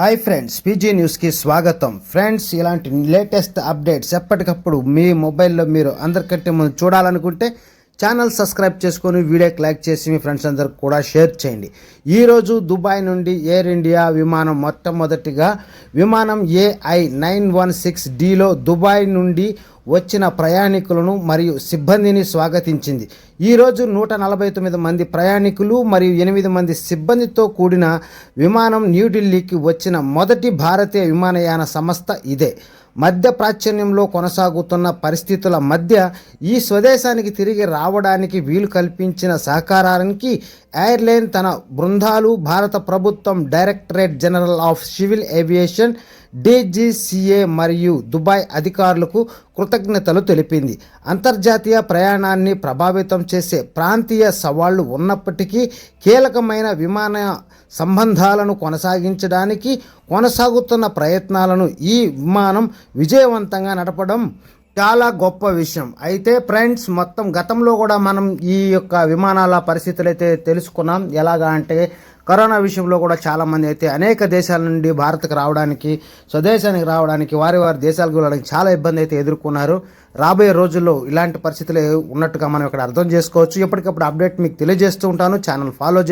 Hi friends, PG న్యూస్కి స్వాగతం. Friends, ఇలాంటి లేటెస్ట్ అప్డేట్స్ ఎప్పటికప్పుడు మీ మొబైల్లో మీరు అందరికంటే ముందు చూడాలనుకుంటే ఛానల్ సబ్స్క్రైబ్ చేసుకొని వీడియోకి లైక్ చేసి మీ ఫ్రెండ్స్ అందరికి కూడా షేర్ చేయండి. ఈరోజు దుబాయ్ నుండి ఎయిర్ ఇండియా విమానం మొట్టమొదటిగా విమానం AI916Dలో దుబాయ్ నుండి వచ్చిన ప్రయాణికులను మరియు సిబ్బందిని స్వాగతించింది. ఈరోజు 149 మంది ప్రయాణికులు మరియు 8 మంది సిబ్బందితో కూడిన విమానం న్యూఢిల్లీకి వచ్చిన మొదటి భారతీయ విమానయాన సంస్థ ఇదే. మధ్య ప్రాచుర్యంలో కొనసాగుతున్న పరిస్థితుల మధ్య ఈ స్వదేశానికి తిరిగి రావడానికి వీలు కల్పించిన సహకారానికి ఎయిర్లైన్ తన బృందాలు, భారత ప్రభుత్వం directorate general of civil aviation DGCA మరియు దుబాయ్ అధికారులకు కృతజ్ఞతలు తెలిపింది. అంతర్జాతీయ ప్రయాణాన్ని ప్రభావితం చేసే ప్రాంతీయ సవాళ్లు ఉన్నప్పటికీ కీలకమైన విమాన సంబంధాలను కొనసాగించడానికి కొనసాగుతున్న ప్రయత్నాలను ఈ విమానం విజయవంతంగా నడపడం చాలా గొప్ప విషయం. అయితే ఫ్రెండ్స్, మొత్తం గతంలో కూడా మనం ఈ యొక్క విమానాల పరిస్థితులు అయితే తెలుసుకున్నాం. ఎలాగా అంటే కరోనా విషయంలో కూడా చాలామంది అయితే అనేక దేశాల నుండి భారత్కు రావడానికి, స్వదేశానికి రావడానికి, వారి దేశాలకు వెళ్ళడానికి చాలా ఇబ్బంది అయితే ఎదుర్కొన్నారు. రాబోయే రోజుల్లో ఇలాంటి పరిస్థితులు ఉన్నట్టుగా మనం ఇక్కడ అర్థం చేసుకోవచ్చు. ఎప్పటికప్పుడు అప్డేట్ మీకు తెలియజేస్తూ ఉంటాను. ఛానల్ ఫాలో చేస్తూ